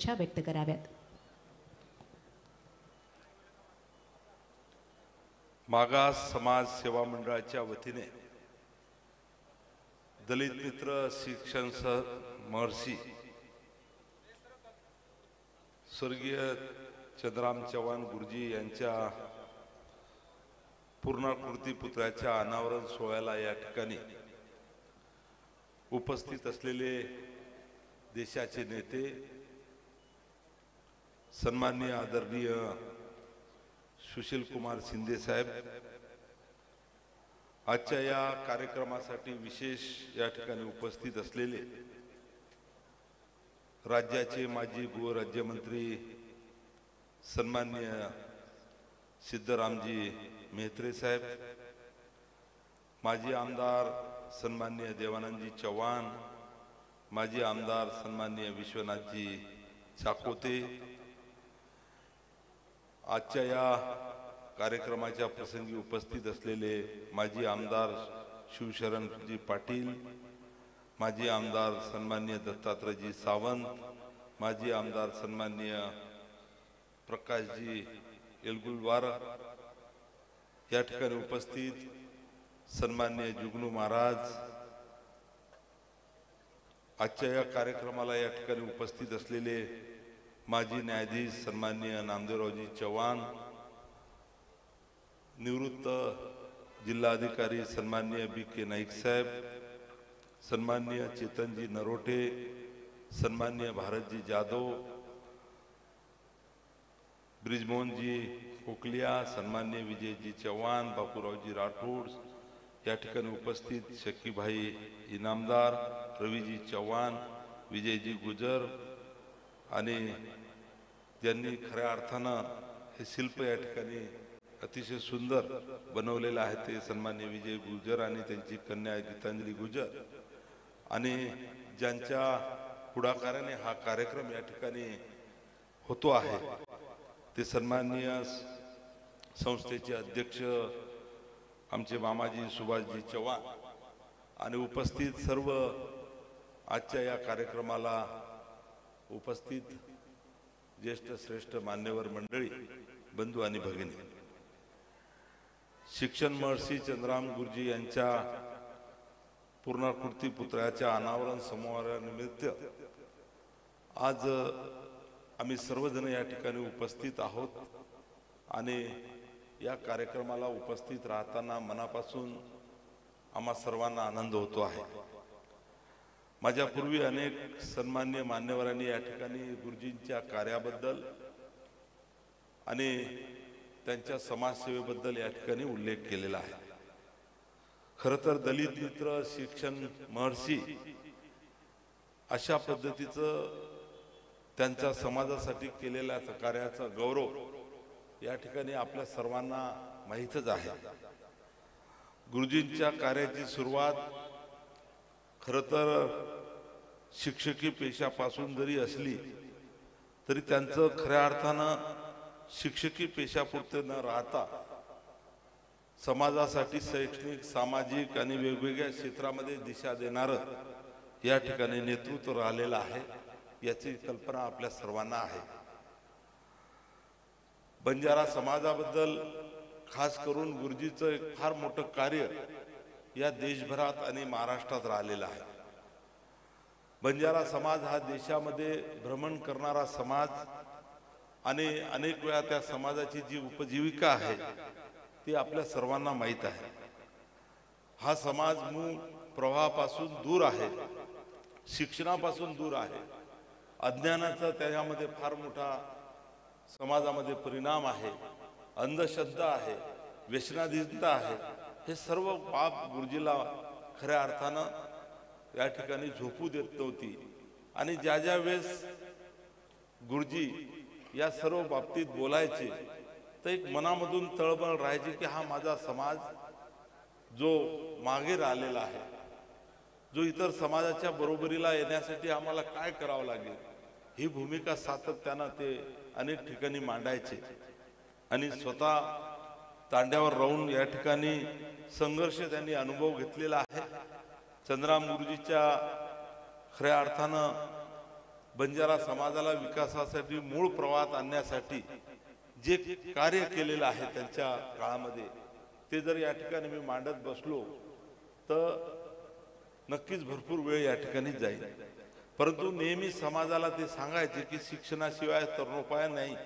इच्छा व्यक्त कराव्यात। मागास समाज सेवा मंडळाच्या वतीने दलित मित्र शिक्षण महर्षी स्वर्गीय चंद्राम चव्हाण गुरुजी यांच्या पूर्णाकृती पुतळ्याच्या अनावरण सोहळ्याला या ठिकाणी उपस्थित असलेले देशाचे नेते, सन्माननीय आदरणीय सुशील कुमार शिंदे साहेब, आजच्या या कार्यक्रमासाठी विशेष या ठिकाणी उपस्थित असलेले राज्याचे माजी गृहराज्यमंत्री सन्माननीय सिद्धरामजी मेहत्रे साहेब, माजी आमदार सन्माननीय देवानंदजी चव्हाण, माजी आमदार सन्माननीय विश्वनाथजी चाकोते, आजच्या या कार्यक्रमाच्या प्रसंगी उपस्थित असलेले माजी आमदार शिवशरणजी पाटील, माजी आमदार सन्माननीय दत्तात्रयजी सावंत, माजी आमदार सन्माननीय प्रकाशजी एलगुलवार, या ठिकाणी उपस्थित सन्माननीय जुगनू महाराज, आजच्या या कार्यक्रमाला या ठिकाणी उपस्थित असलेले माजी न्यायाधीश सन्माननीय नामदेवरावजी चव्हाण, निवृत्त जिल्हाधिकारी सन्माननीय बी.के. नाईक साहेब, सन्माननीय चेतनजी नरोटे, सन्माननीय भारतजी जाधव, ब्रिजमोहनजी कोकलिया, सन्माननीय विजयजी चव्हाण, बापूरावजी राठोड, या ठिकाणी उपस्थित शक्कीभाई इनामदार, रवीजी चव्हाण, विजयजी गुजर आणि ज्यांनी खऱ्या अर्थानं हे शिल्प या ठिकाणी अतिशय सुंदर बनवलेलं आहे ते सन्माननीय विजय गुजर आणि त्यांची कन्या गीतांजली गुजर, आणि ज्यांच्या पुढाकाराने हा कार्यक्रम या ठिकाणी होतो आहे ते सन्माननीय संस्थेचे अध्यक्ष आमचे मामाजी सुभाषजी चव्हाण आणि उपस्थित सर्व आजच्या या कार्यक्रमाला उपस्थित ज्येष्ठ श्रेष्ठ मान्यवर मंडळी, बंधू आणि भगिनी, शिक्षण महर्षी चंद्राम गुरुजी यांच्या पूर्णाकृती पुतळ्याच्या अनावरण समारंभानिमित्त आज आम्ही सर्वजण या ठिकाणी उपस्थित आहोत आणि या कार्यक्रमाला उपस्थित राहताना मनापासून आम्हा सर्वांना आनंद होतो आहे। माझ्यापूर्वी अनेक सन्माननीय मान्यवरांनी या ठिकाणी गुरुजींच्या कार्याबद्दल आणि त्यांच्या समाजसेवेबद्दल या ठिकाणी उल्लेख केलेला आहे। खरं तर दलित मित्र शिक्षण महर्षी अशा पद्धतीचं त्यांच्या समाजासाठी केलेल्या कार्याचा गौरव या ठिकाणी आपल्या सर्वांना माहीतच आहे। गुरुजींच्या कार्याची सुरुवात खरं तर शिक्षकी पेशापासून जरी असली तरी त्यांचं खऱ्या अर्थानं शिक्षकी पेशापुरते न राहता समाजासाठी शैक्षणिक, सामाजिक आणि वेगवेगळ्या क्षेत्रामध्ये दिशा देणारं या ठिकाणी नेतृत्व राहिलेलं आहे, याची कल्पना आपल्या सर्वांना आहे। बंजारा समाजाबद्दल खास करून गुरुजीचं एक फार मोठं कार्य या देशभरात आणि महाराष्ट्रात राहिलेलं आहे। बंजारा समाज हा देशामध्ये भ्रमण करणारा समाज आणि अनेक वेळा त्या समाजाची जी उपजीविका आहे ती आपल्या सर्वांना माहीत आहे। हा समाज मूळ प्रवाहापासून दूर आहे, शिक्षणापासून दूर आहे, अज्ञानाचा त्याच्यामध्ये फार मोठा समाजामध्ये परिणाम आहे, अंधश्रद्धा आहे, व्यसनाधीनता आहे। हे सर्व बाब गुरुजीला खऱ्या अर्थानं या ठिकाणी झोपू देत नव्हती आणि ज्या ज्या वेळेस गुरुजी या सर्व बाबतीत बोलायचे तर एक मनामधून तळमळ राहायची की हा माझा समाज जो मागे राहिलेला आहे, जो इतर समाजाच्या बरोबरीला येण्यासाठी आम्हाला काय करावं लागेल, ही भूमिका सातत्यानं ते अनेक ठिकाणी मांडायचे आणि स्वतः तांड्यावर राहून या ठिकाणी संघर्ष त्यांनी अनुभव घेतलेला आहे। चंद्राम गुरुजीच्या खऱ्या अर्थानं बंजारा समाजाला विकासासाठी मूळ प्रवाहात आणण्यासाठी जे कार्य केलेलं आहे त्यांच्या काळामध्ये ते जर या ठिकाणी मी मांडत बसलो तर नक्कीच भरपूर वेळ या ठिकाणी जाईल। परंतु नेहमी समाजाला ते सांगायचे की शिक्षणाशिवाय तरुणोपाय नाही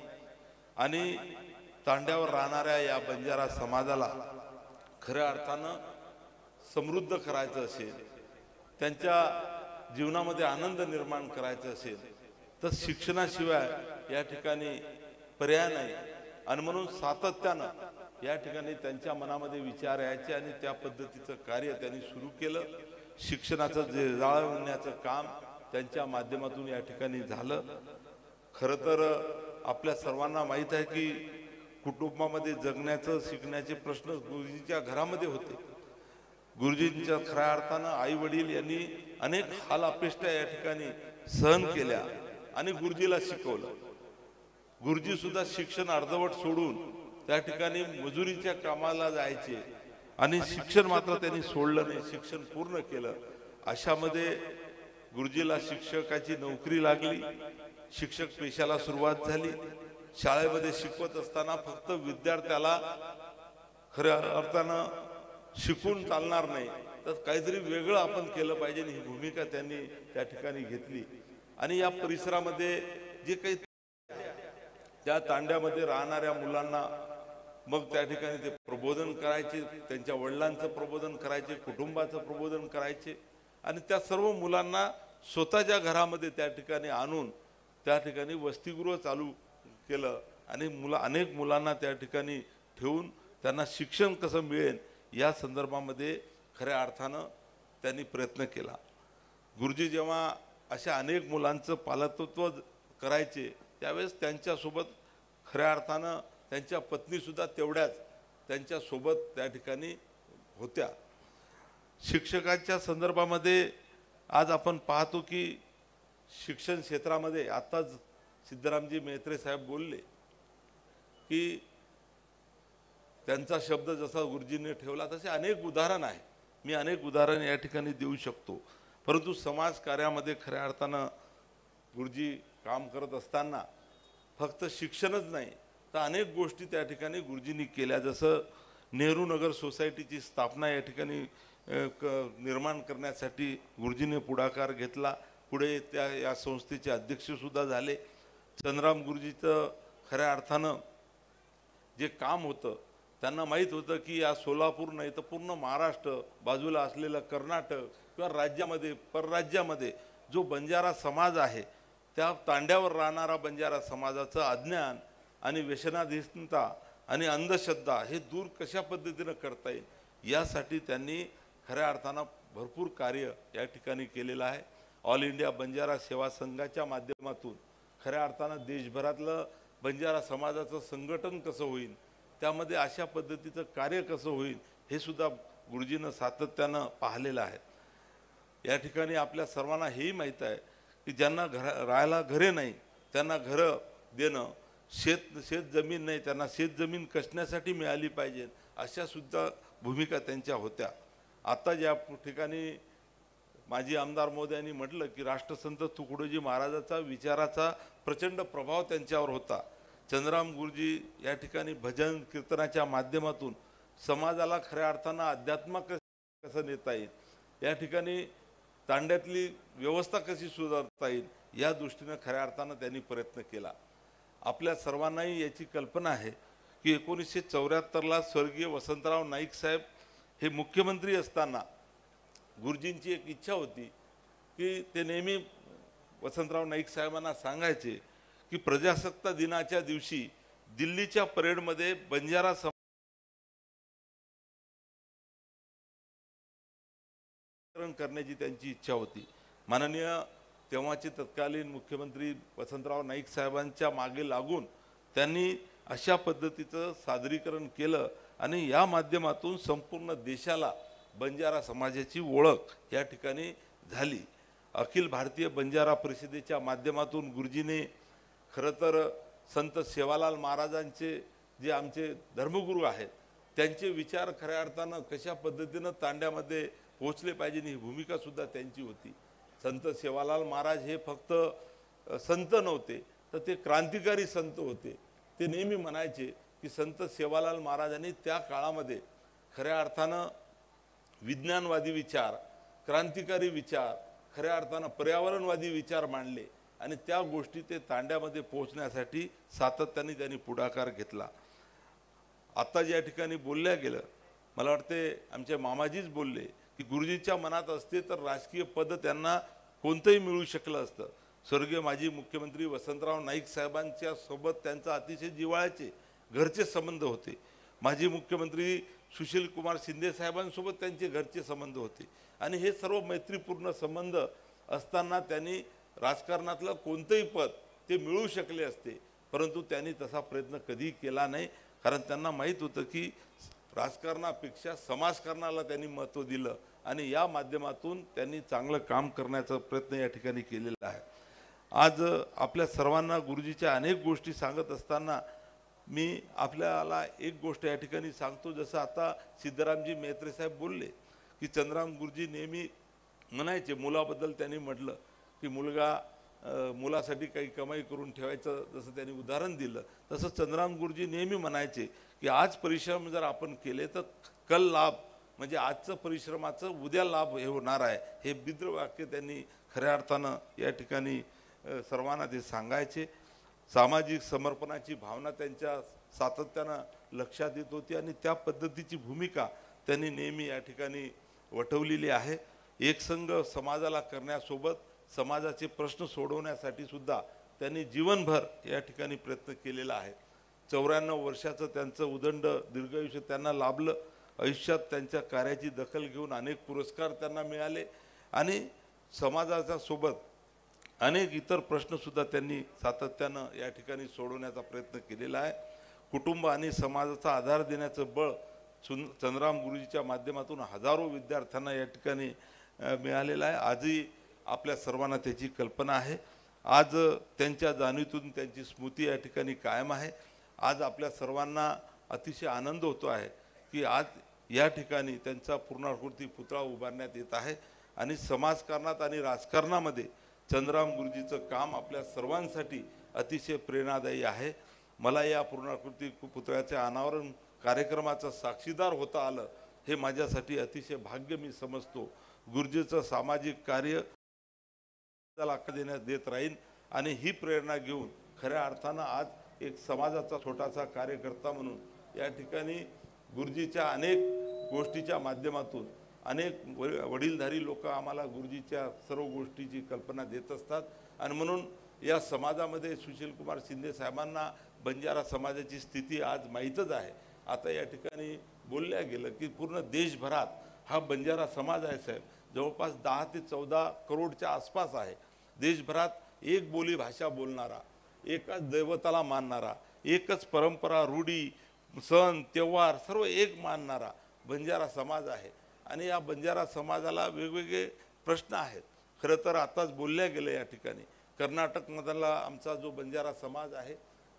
आणि तांड्यावर राहणाऱ्या या बंजारा समाजाला खऱ्या अर्थानं समृद्ध करायचं असेल, त्यांच्या जीवनामध्ये आनंद निर्माण करायचा असेल तर शिक्षणाशिवाय या ठिकाणी पर्याय नाही। आणि म्हणून सातत्यानं या ठिकाणी त्यांच्या मनामध्ये विचार यायचे आणि त्या पद्धतीचं कार्य त्यांनी सुरू केलं। शिक्षणाचं जे जाळवण्याचं काम त्यांच्या माध्यमातून या ठिकाणी झालं। खरं तर आपल्या सर्वांना माहीत आहे की कुटुंबामध्ये जगण्याचं शिकण्याचे प्रश्न गुरुजींच्या घरामध्ये होते। गुरुजींच्या खऱ्या अर्थानं आई वडील यांनी अनेक हाल अपेष्टा या ठिकाणी सहन केल्या आणि गुरुजीला शिकवलं। गुरुजी सुद्धा शिक्षण अर्धवट सोडून त्या ठिकाणी मजुरीच्या कामाला जायचे आणि शिक्षण मात्र त्यांनी सोडलं नाही, शिक्षण पूर्ण केलं। अशामध्ये गुरुजीला शिक्षकाची नोकरी लागली, शिक्षक पेशाला सुरुवात झाली। शाळेमध्ये शिकवत असताना फक्त विद्यार्थ्याला खऱ्या अर्थानं शिकून चालणार नाही तर काहीतरी वेगळं आपण केलं पाहिजे ही भूमिका त्यांनी त्या ठिकाणी घेतली। आणि या परिसरामध्ये जे काही त्या तांड्यामध्ये राहणाऱ्या मुलांना मग त्या ठिकाणी ते प्रबोधन करायचे, त्यांच्या वडिलांचं प्रबोधन करायचे, कुटुंबाचं प्रबोधन करायचे आणि त्या सर्व मुलांना स्वतःच्या घरामध्ये त्या ठिकाणी आणून त्या ठिकाणी वसतिगृह चालू केलं आणि अनेक मुलांना त्या ठिकाणी ठेवून त्यांना शिक्षण कसं मिळेल या संदर्भामध्ये खऱ्या अर्थानं त्यांनी प्रयत्न केला। गुरुजी जेव्हा अशा अनेक मुलांचं पालकत्व करायचे त्यावेळेस त्यांच्यासोबत खऱ्या अर्थानं त्यांच्या पत्नीसुद्धा तेवढ्याच त्यांच्यासोबत त्या ठिकाणी होत्या। शिक्षकांच्या संदर्भामध्ये आज आपण पाहतो की शिक्षण क्षेत्रामध्ये आताच सिद्धरामजी मेहत्रे साहेब बोलले की त्यांचा शब्द जसा गुरुजींनी ठेवला तसे अनेक उदाहरण आहे। मी अनेक उदाहरण या ठिकाणी देऊ शकतो, परंतु समाज कार्यामध्ये खऱ्या अर्थानं गुरुजी काम करत असताना फक्त शिक्षणच नाही तर अनेक गोष्टी त्या ठिकाणी गुरुजींनी केल्या। जसं नेहरू नगर सोसायटीची स्थापना या ठिकाणी निर्माण करण्यासाठी गुरुजींनी पुढाकार घेतला। पुढे त्या या संस्थेचे अध्यक्षसुद्धा झाले। चंद्रराम गुरुजीचं खऱ्या अर्थानं जे काम होतं त्यांना माहीत होतं की या सोलापूर नाही तर पूर्ण महाराष्ट्र बाजूला असलेलं कर्नाटक किंवा राज्यामध्ये परराज्यामध्ये जो बंजारा समाज आहे त्या तांड्यावर राहणारा बंजारा समाजाचं अज्ञान आणि व्यसनाधीनता आणि अंधश्रद्धा हे दूर कशा पद्धतीनं करता येईल यासाठी त्यांनी खऱ्या अर्थानं भरपूर कार्य या ठिकाणी केलेलं आहे। ऑल इंडिया बंजारा सेवा संघाच्या माध्यमातून खऱ्या अर्थानं देशभरातलं बंजारा समाजाचं संघटन कसं होईल, त्यामध्ये अशा पद्धतीचं कार्य कसं होईल हे सुद्धा गुरुजींना सातत्यानं पाहिलेलं आहे। या ठिकाणी आपल्या सर्वांना हेही माहीत आहे की ज्यांना राहायला घरे नाही त्यांना घरं देणं, शेत जमीन नाही त्यांना शेत जमीन कसण्यासाठी मिळाली पाहिजे अशा सुद्धा भूमिका त्यांच्या होत्या। आता ज्या ठिकाणी माजी आमदार महोदयांनी म्हटलं की राष्ट्रसंत तुकडोजी महाराजाचा विचाराचा प्रचंड प्रभाव त्यांच्यावर होता। चंद्रराम गुरुजी या ठिकाणी भजन कीर्तनाच्या माध्यमातून समाजाला खऱ्या अर्थानं अध्यात्म कसं नेता येईल, या ठिकाणी तांड्यातली व्यवस्था कशी सुधारता येईल या दृष्टीने खऱ्या अर्थानं त्यांनी प्रयत्न केला। आपल्या सर्वांनाही याची कल्पना आहे की 1974ला स्वर्गीय वसंतराव नाईक साहेब हे मुख्यमंत्री असताना गुरुजींची एक इच्छा होती की ते नेहमी वसंतराव नाईक साहेबांना सांगायचे की प्रजासत्ताक दिनाच्या दिवशी दिल्लीच्या परेडमध्ये बंजारा करण्याची त्यांची इच्छा होती। माननीय तेव्हाचे तत्कालीन मुख्यमंत्री वसंतराव नाईक साहेबांच्या मागे लागून त्यांनी अशा पद्धतीचं सादरीकरण केलं आणि या माध्यमातून संपूर्ण देशाला बंजारा समाजाची ओळख या ठिकाणी झाली। अखिल भारतीय बंजारा परिषदेच्या माध्यमातून गुरुजीने खरं तर संत सेवालाल महाराजांचे जे आमचे धर्मगुरू आहेत त्यांचे विचार खऱ्या अर्थानं कशा पद्धतीनं तांड्यामध्ये पोहोचले पाहिजे ही भूमिका सुद्धा त्यांची होती। संत सेवालाल महाराज हे फक्त संत नव्हते, तर ते क्रांतिकारी संत होते. ते नेहमी म्हणायचे की संत सेवालाल महाराजांनी त्या काळामध्ये खऱ्या अर्थानं विज्ञानवादी विचार, क्रांतिकारी विचार, खऱ्या अर्थानं पर्यावरणवादी विचार मांडले आणि त्या गोष्टी ते तांड्यामध्ये पोहोचण्यासाठी सातत्याने त्यांनी पुढाकार घेतला. आता ज्या ठिकाणी बोलल्या गेलं, मला वाटते आमचे मामाजीच बोलले की गुरुजींच्या मनात असते तर राजकीय पद त्यांना कोणतंही मिळू शकलं असतं. स्वर्गीय माजी मुख्यमंत्री वसंतराव नाईक साहेबांच्या सोबत त्यांचा अतिशय जिव्हाळ्याचे घरचे संबंध होते. माजी मुख्यमंत्री सुशील कुमार शिंदे साहेबांसोबत त्यांचे घरचे संबंध होते आणि हे सर्व मैत्रीपूर्ण संबंध असताना त्यांनी राजकारणातलं कोणतंही पद ते मिळू शकले असते, परंतु त्यांनी तसा प्रयत्न कधी केला नाही. कारण त्यांना माहीत होतं की राजकारणापेक्षा समाजकारणाला त्यांनी महत्त्व दिलं आणि या माध्यमातून त्यांनी चांगलं काम करण्याचा प्रयत्न या ठिकाणी केलेला आहे. आज आपल्या सर्वांना गुरुजीच्या अनेक गोष्टी सांगत असताना मी आपल्याला एक गोष्ट या ठिकाणी सांगतो. जसं आता सिद्धरामजी मेत्रे साहेब बोलले की चंद्रराम गुरुजी नेहमी म्हणायचे, मुलाबद्दल त्यांनी म्हटलं की मुलासाठी काही कमाई करून ठेवायचं, जसं त्यांनी उदाहरण दिलं तसं चंद्रराम गुरुजी नेहमी म्हणायचे की आज परिश्रम जर आपण केले तर कल लाभ, म्हणजे आजचं परिश्रमाचं उद्या लाभ हे होणार आहे. हे बिद्र वाक्य त्यांनी खऱ्या अर्थानं या ठिकाणी सर्वांना ते सांगायचे. सामाजिक समर्पणाची भावना त्यांच्या सातत्यानं लक्षात येत होती आणि त्या पद्धतीची भूमिका त्यांनी नेहमी या ठिकाणी वठवलेली आहे. एकसंघ समाजाला करण्यासोबत समाजाचे प्रश्न सोडवण्यासाठी सुद्धा त्यांनी जीवनभर या ठिकाणी प्रयत्न केलेला आहे. 94 वर्षाचं त्यांचं उदंड दीर्घायुष्य त्यांना लाभलं. आयुष्यात त्यांच्या कार्याची दखल घेऊन अनेक पुरस्कार त्यांना मिळाले आणि समाजाच्या सोबत अनेक इतर प्रश्नसुद्धा त्यांनी सातत्यानं या ठिकाणी सोडवण्याचा प्रयत्न केलेला आहे. कुटुंब आणि समाजाचा आधार देण्याचं बळ चंद्रराम गुरुजीच्या माध्यमातून हजारो विद्यार्थ्यांना या ठिकाणी मिळालेलं आहे. आजही आपल्या सर्वांना त्याची कल्पना आहे. आज त्यांच्या जाणीवीतून त्यांची स्मृती या ठिकाणी कायम आहे. आज आपल्या सर्वांना अतिशय आनंद होतो आहे की आज या ठिकाणी त्यांचा पूर्णाकृती पुतळा उभारण्यात येत आहे आणि समाजकारणात आणि राजकारणामध्ये चंद्रराम गुरुजीचं काम आपल्या सर्वांसाठी अतिशय प्रेरणादायी आहे. मला या पूर्णाकृती पुतळ्याच्या अनावरण कार्यक्रमाचा साक्षीदार होता आलं हे माझ्यासाठी अतिशय भाग्य मी समजतो. गुरुजीचं सामाजिक कार्य देत राहीन आणि ही प्रेरणा घेऊन खऱ्या अर्थानं आज एक समाजाचा छोटासा कार्यकर्ता म्हणून या ठिकाणी गुरुजीच्या अनेक गोष्टीच्या माध्यमातून अनेक वडीलधारी लोक आम्हाला गुरुजीच्या सर्व गोष्टीची कल्पना देत असतात आणि म्हणून या समाजामध्ये सुशील कुमार शिंदे साहेबांना बंजारा समाजाची स्थिती आज माहीतच आहे. आता या ठिकाणी बोलल्या गेलं की पूर्ण देशभरात हा बंजारा समाज आहे साहेब, जवळपास 10 ते 14 करोडच्या आसपास आहे. देशभरात एक बोली भाषा बोलणारा, एकाच दैवताला मानणारा, एकच परंपरा, रूढी, सण, त्योहार सर्व एक मानणारा बंजारा समाज आहे आणि या बंजारा समाजाला वेगवेगळे प्रश्न आहेत. खरं तर आताच बोलल्या गेलं या ठिकाणी कर्नाटकमधला आमचा जो बंजारा समाज आहे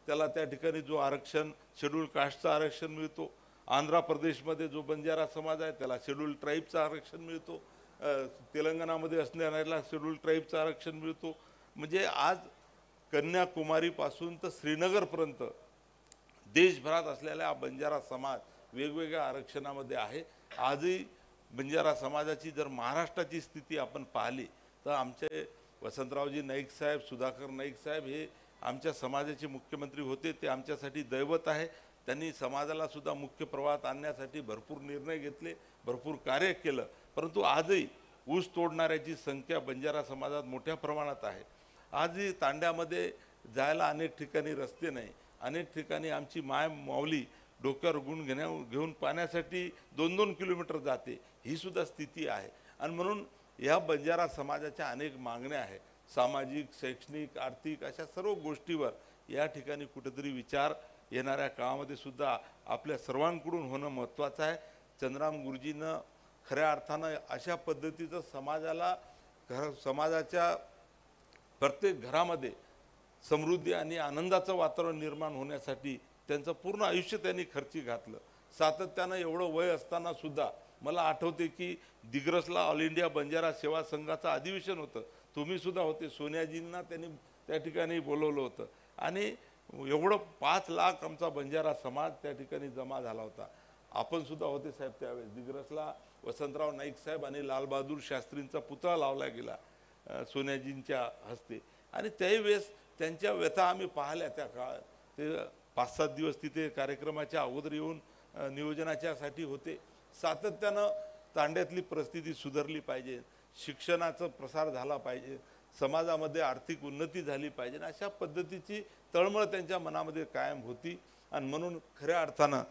त्याला त्या ठिकाणी जो आरक्षण शेड्यूल कास्टचं आरक्षण मिळतो. आंध्र प्रदेशमध्ये जो बंजारा समाज आहे त्याला शेड्यूल ट्राईबचं आरक्षण मिळतो. तेलंगणामध्ये असणाऱ्याला शेड्यूल ट्राईबचं आरक्षण मिळतो. म्हणजे आज कन्याकुमारीपासून तर श्रीनगरपर्यंत देशभरात असलेला बंजारा समाज वेगवेगळ्या आरक्षणामध्ये आहे. आजही बंजारा समाजाची जर महाराष्ट्राची स्थिती आपण पाहिली तर आमचे वसंतरावजी नाईक साहेब, सुधाकर नाईक साहेब हे आमच्या समाजाचे मुख्यमंत्री होते. ते आमच्यासाठी दैवत आहे. त्यांनी समाजाला सुद्धा मुख्य प्रवाहात आणण्यासाठी भरपूर निर्णय घेतले, भरपूर कार्य केलं. परंतु आजही ऊस तोडणाऱ्याची संख्या बंजारा समाजात मोठ्या प्रमाणात आहे. आजही तांड्यामध्ये जायला अनेक ठिकाणी रस्ते नाही. अनेक ठिकाणी आमची माय माऊली डोक्यावर घेऊन पाण्यासाठी 2-2 किलोमीटर जाते. ही सुद्धा स्थिती आहे आणि म्हणून या बंजारा समाजाच्या अनेक मागण्या आहेत. सामाजिक, शैक्षणिक, आर्थिक अशा सर्व गोष्टीवर या ठिकाणी कुठेतरी विचार येणाऱ्या काळामध्ये सुद्धा आपल्या सर्वांकडून होणं महत्त्वाचं आहे. चंद्रराम गुरुजीनं खऱ्या अर्थानं अशा पद्धतीचं समाजाच्या प्रत्येक घरामध्ये समृद्धी आणि आनंदाचं वातावरण निर्माण होण्यासाठी त्यांचं पूर्ण आयुष्य त्यांनी खर्ची घातलं. सातत्यानं एवढं वय असताना सुद्धा मला आठवते की दिग्रसला ऑल इंडिया बंजारा सेवा संघाचं अधिवेशन होतं. तुम्ही सुद्धा होते. सोनियाजींना त्यांनी त्या ठिकाणी बोलवलं होतं आणि एवढं 5 लाख आमचा बंजारा समाज त्या ठिकाणी जमा झाला होता. आपण सुद्धा होते साहेब त्यावेळेस. दिग्रसला वसंतराव नाईक साहेब आणि लालबहादूर शास्त्रींचा पुतळा लावला गेला सोनियाजींच्या हस्ते आणि त्याही वेळेस त्यांच्या व्यथा आम्ही पाहिल्या. त्या काळात ते 5-7 दिवस तिथे कार्यक्रमाच्या अगोदर येऊन नियोजनाच्यासाठी होते. सातत्यानं तांड्यातली परिस्थिती सुधारली पाहिजे, शिक्षणाचा प्रसार झाला पाहिजे, समाजामध्ये आर्थिक उन्नती झाली पाहिजे, अशा पद्धतीची तळमळ त्यांच्या मनामध्ये कायम होती. आणि म्हणून खऱ्या अर्थानं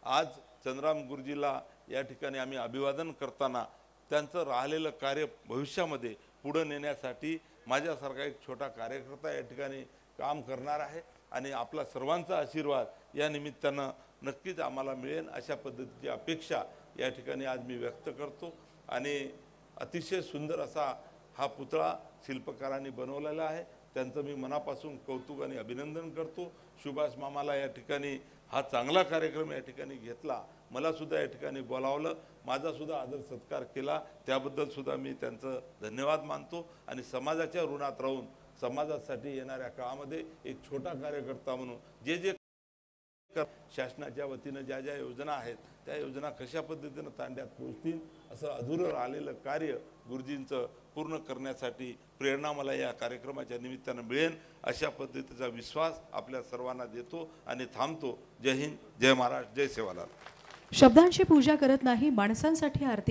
आज चंद्राम गुरुजीला या ठिकाणी आम्ही अभिवादन करताना त्यांचं राहिलेलं कार्य भविष्यामध्ये पुढे नेण्यासाठी माझ्यासारखा एक छोटा कार्यकर्ता या ठिकाणी काम करणार आहे आणि आपला सर्वांचा आशीर्वाद या निमित्तानं नक्कीच आम्हाला मिळेल अशा पद्धतीची अपेक्षा या ठिकाणी आज मी व्यक्त करतो. आणि अतिशय सुंदर असा हा पुतळा शिल्पकारांनी बनवलेला आहे, त्यांचं मी मनापासून कौतुक आणि अभिनंदन करतो. सुभाष मामाला या ठिकाणी हा चांगला कार्यक्रम या ठिकाणी घेतला, मला सुद्धा या ठिकाणी बोलावलं, माझा सुद्धा आदर सत्कार केला, त्याबद्दल सुद्धा मी त्यांचं धन्यवाद मानतो. आणि समाजाच्या ऋणात राहून समाजासाठी येणाऱ्या काळामध्ये एक छोटा कार्यकर्ता म्हणून जे शासनाच्या वतीनं ज्या ज्या योजना आहेत त्या योजना कशा पद्धतीनं तांड्यात पोहोचतील असं अधुरं राहिलेलं कार्य गुरुजींचं पूर्ण करण्यासाठी प्रेरणा मला या कार्यक्रमाच्या निमित्तानं मिळेल अशा पद्धतीचा विश्वास आपल्या सर्वांना देतो आणि थांबतो. जय हिंद, जय महाराष्ट्र, जय सेवालाल. शब्दांची पूजा करत नाही, माणसांसाठी आरती